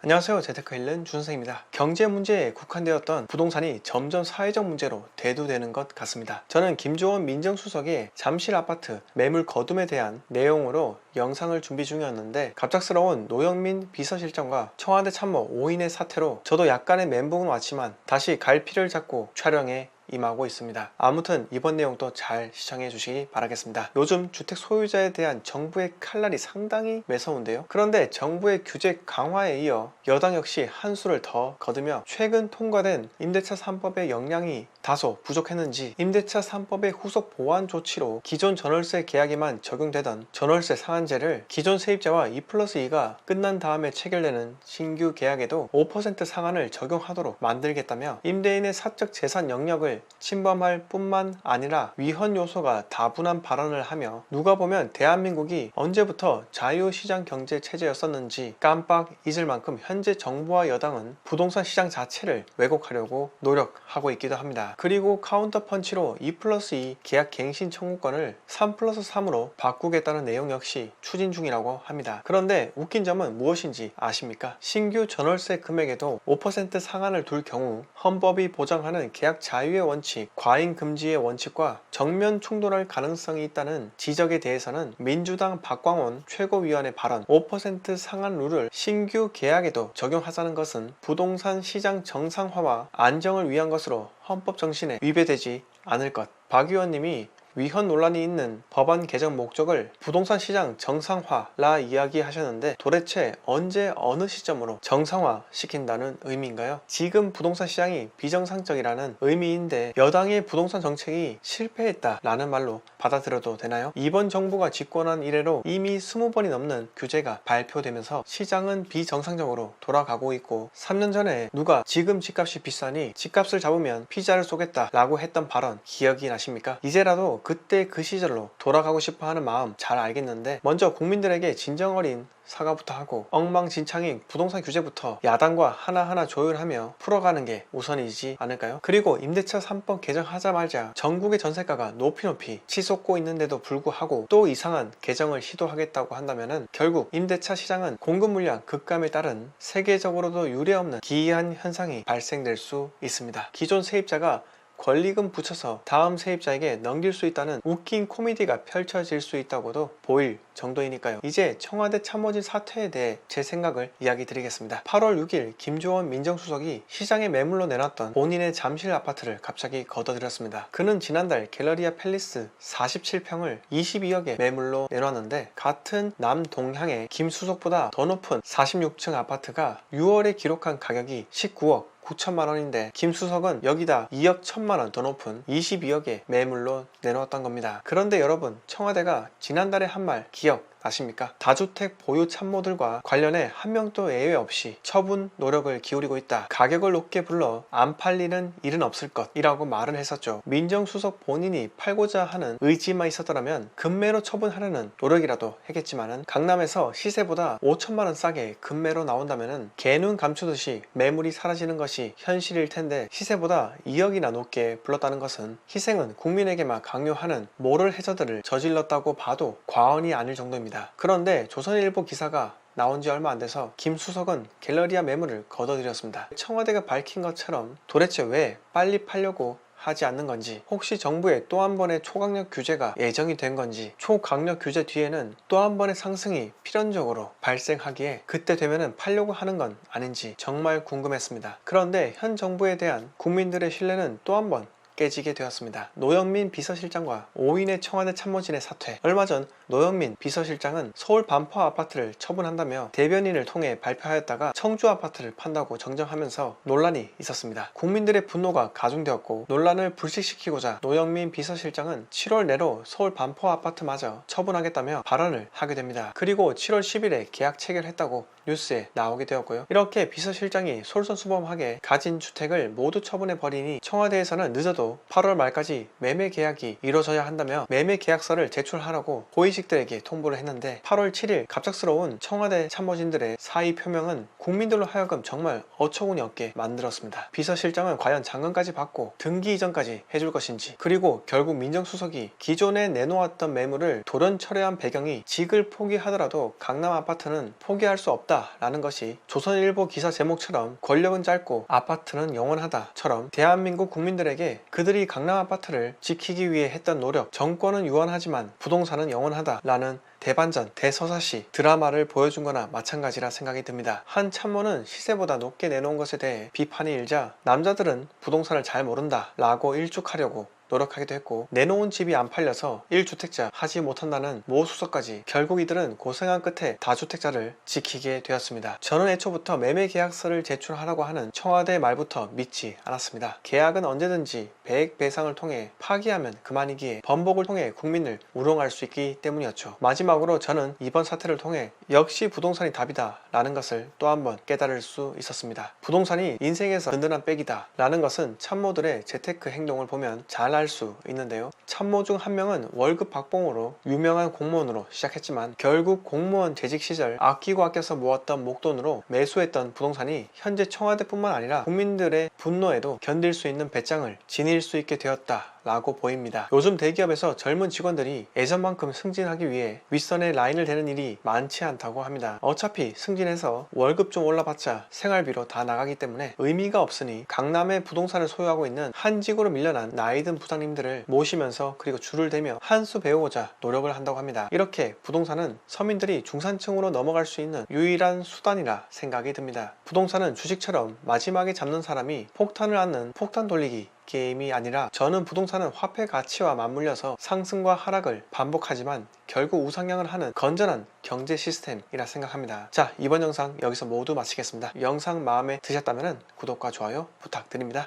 안녕하세요. 재테크 읽는 준선생입니다. 경제 문제에 국한되었던 부동산이 점점 사회적 문제로 대두되는 것 같습니다. 저는 김조원 민정수석의 잠실 아파트 매물 거둠에 대한 내용으로 영상을 준비 중이었는데 갑작스러운 노영민 비서실장과 청와대 참모 5인의 사태로 저도 약간의 멘붕은 왔지만 다시 갈피를 잡고 촬영에 임하고 있습니다. 아무튼 이번 내용도 잘 시청해 주시기 바라겠습니다. 요즘 주택 소유자에 대한 정부의 칼날이 상당히 매서운데요. 그런데 정부의 규제 강화에 이어 여당 역시 한 수를 더 거두며 최근 통과된 임대차 3법의 역량이 다소 부족했는지 임대차 3법의 후속 보완 조치로 기존 전월세 계약에만 적용되던 전월세 상한제를 기존 세입자와 2+2가 끝난 다음에 체결되는 신규 계약에도 5% 상한을 적용하도록 만들겠다며 임대인의 사적 재산 영역을 침범할 뿐만 아니라 위헌 요소가 다분한 발언을 하며 누가 보면 대한민국이 언제부터 자유시장 경제 체제였었는지 깜빡 잊을 만큼 현재 정부와 여당은 부동산 시장 자체를 왜곡하려고 노력하고 있기도 합니다. 그리고 카운터 펀치로 2+2 계약 갱신 청구권을 3+3으로 바꾸겠다는 내용 역시 추진 중이라고 합니다. 그런데 웃긴 점은 무엇인지 아십니까? 신규 전월세 금액에도 5% 상한을 둘 경우 헌법이 보장하는 계약 자유의 원칙, 과잉 금지의 원칙과 정면 충돌할 가능성이 있다는 지적에 대해서는 민주당 박광온 최고위원의 발언 5% 상한 룰을 신규 계약에도 적용하자는 것은 부동산 시장 정상화와 안정을 위한 것으로 헌법 정신에 위배되지 않을 것. 박 의원님이 위헌 논란이 있는 법안 개정 목적을 부동산 시장 정상화라 이야기하셨는데 도대체 언제 어느 시점으로 정상화 시킨다는 의미인가요? 지금 부동산 시장이 비정상적이라는 의미인데 여당의 부동산 정책이 실패했다라는 말로 받아들여도 되나요? 이번 정부가 집권한 이래로 이미 20번이 넘는 규제가 발표되면서 시장은 비정상적으로 돌아가고 있고 3년 전에 누가 지금 집값이 비싸니 집값을 잡으면 피자를 쏘겠다라고 했던 발언 기억이 나십니까? 이제라도 그때 그 시절로 돌아가고 싶어 하는 마음 잘 알겠는데 먼저 국민들에게 진정 어린 사과부터 하고 엉망진창인 부동산 규제부터 야당과 하나하나 조율하며 풀어가는 게 우선이지 않을까요? 그리고 임대차 3법 개정하자마자 전국의 전세가가 높이 치솟고 있는데도 불구하고 또 이상한 개정을 시도하겠다고 한다면 결국 임대차 시장은 공급 물량 급감에 따른 세계적으로도 유례없는 기이한 현상이 발생될 수 있습니다. 기존 세입자가 권리금 붙여서 다음 세입자에게 넘길 수 있다는 웃긴 코미디가 펼쳐질 수 있다고도 보일 정도이니까요. 이제 청와대 참모진 사퇴에 대해 제 생각을 이야기 드리겠습니다. 8월 6일 김조원 민정수석이 시장에 매물로 내놨던 본인의 잠실 아파트를 갑자기 걷어들였습니다. 그는 지난달 갤러리아 팰리스 47평을 22억에 매물로 내놨는데 같은 남동향의 김 수석보다 더 높은 46층 아파트가 6월에 기록한 가격이 19억 9천만 원인데 김 수석은 여기다 2억 1천만 원 더 높은 22억에 매물로 내놓았던 겁니다. 그런데 여러분 청와대가 지난달에 한 말 기억 아십니까? 다주택 보유 참모들과 관련해 한 명도 예외 없이 처분 노력을 기울이고 있다. 가격을 높게 불러 안 팔리는 일은 없을 것이라고 말을 했었죠. 민정수석 본인이 팔고자 하는 의지만 있었더라면 급매로 처분하려는 노력이라도 했겠지만은 강남에서 시세보다 5천만 원 싸게 급매로 나온다면은 개눈 감추듯이 매물이 사라지는 것이 현실일 텐데 시세보다 2억이나 높게 불렀다는 것은 희생은 국민에게만 강요하는 모럴 해저드를 저질렀다고 봐도 과언이 아닐 정도입니다. 그런데 조선일보 기사가 나온 지 얼마 안 돼서 김 수석은 갤러리아 매물을 걷어들였습니다. 청와대가 밝힌 것처럼 도대체 왜 빨리 팔려고 하지 않는 건지, 혹시 정부의 또 한 번의 초강력 규제가 예정이 된 건지, 초강력 규제 뒤에는 또 한 번의 상승이 필연적으로 발생하기에 그때 되면은 팔려고 하는 건 아닌지 정말 궁금했습니다. 그런데 현 정부에 대한 국민들의 신뢰는 또 한 번 깨지게 되었습니다. 노영민 비서실장과 5인의 청와대 참모진의 사퇴. 얼마 전 노영민 비서실장은 서울 반포 아파트를 처분한다며 대변인을 통해 발표하였다가 청주 아파트를 판다고 정정하면서 논란이 있었습니다. 국민들의 분노가 가중되었고 논란을 불식시키고자 노영민 비서실장은 7월 내로 서울 반포 아파트마저 처분하겠다며 발언을 하게 됩니다. 그리고 7월 10일에 계약 체결했다고 뉴스에 나오게 되었고요. 이렇게 비서실장이 솔선수범하게 가진 주택을 모두 처분해버리니 청와대에서는 늦어도 8월 말까지 매매 계약이 이루어져야 한다며 매매 계약서를 제출하라고 고위직들에게 통보를 했는데 8월 7일 갑작스러운 청와대 참모진들의 사의 표명은 국민들로 하여금 정말 어처구니 없게 만들었습니다. 비서실장은 과연 장관까지 받고 등기 이전까지 해줄 것인지, 그리고 결국 민정수석이 기존에 내놓았던 매물을 돌연 철회한 배경이 직을 포기하더라도 강남 아파트는 포기할 수 없다 없다라는 것이 조선일보 기사 제목처럼 권력은 짧고 아파트는 영원하다처럼 대한민국 국민들에게 그들이 강남 아파트를 지키기 위해 했던 노력, 정권은 유한하지만 부동산은 영원하다라는 대반전, 대서사시 드라마를 보여준 거나 마찬가지라 생각이 듭니다. 한 참모는 시세보다 높게 내놓은 것에 대해 비판이 일자 남자들은 부동산을 잘 모른다 라고 일축하려고 노력하기도 했고, 내놓은 집이 안 팔려서 1주택자 하지 못한다는 모 수석까지 결국 이들은 고생한 끝에 다주택자를 지키게 되었습니다. 저는 애초부터 매매 계약서를 제출하라고 하는 청와대 말부터 믿지 않았습니다. 계약은 언제든지 배액 배상을 통해 파기하면 그만이기에 번복을 통해 국민을 우롱할 수 있기 때문이었죠. 마지막으로 저는 이번 사태를 통해 역시 부동산이 답이다 라는 것을 또 한번 깨달을 수 있었습니다. 부동산이 인생에서 든든한 백이다 라는 것은 참모들의 재테크 행동을 보면 잘 알 수 있는데요. 참모 중 한 명은 월급 박봉으로 유명한 공무원으로 시작했지만 결국 공무원 재직 시절 아끼고 아껴서 모았던 목돈으로 매수했던 부동산이 현재 청와대뿐만 아니라 국민들의 분노에도 견딜 수 있는 배짱을 지닐 수 있게 되었다 라고 보입니다. 요즘 대기업에서 젊은 직원들이 예전만큼 승진하기 위해 윗선에 라인을 대는 일이 많지 않다고 합니다. 어차피 승진해서 월급 좀 올라봤자 생활비로 다 나가기 때문에 의미가 없으니 강남에 부동산을 소유하고 있는 한직으로 밀려난 나이든 부장님들을 모시면서 그리고 줄을 대며 한 수 배우고자 노력을 한다고 합니다. 이렇게 부동산은 서민들이 중산층으로 넘어갈 수 있는 유일한 수단이라 생각이 듭니다. 부동산은 주식처럼 마지막에 잡는 사람이 폭탄을 안는 폭탄 돌리기 게임이 아니라, 저는 부동산은 화폐 가치와 맞물려서 상승과 하락을 반복하지만 결국 우상향을 하는 건전한 경제 시스템이라 생각합니다. 자, 이번 영상 여기서 모두 마치겠습니다. 영상 마음에 드셨다면 구독과 좋아요 부탁드립니다.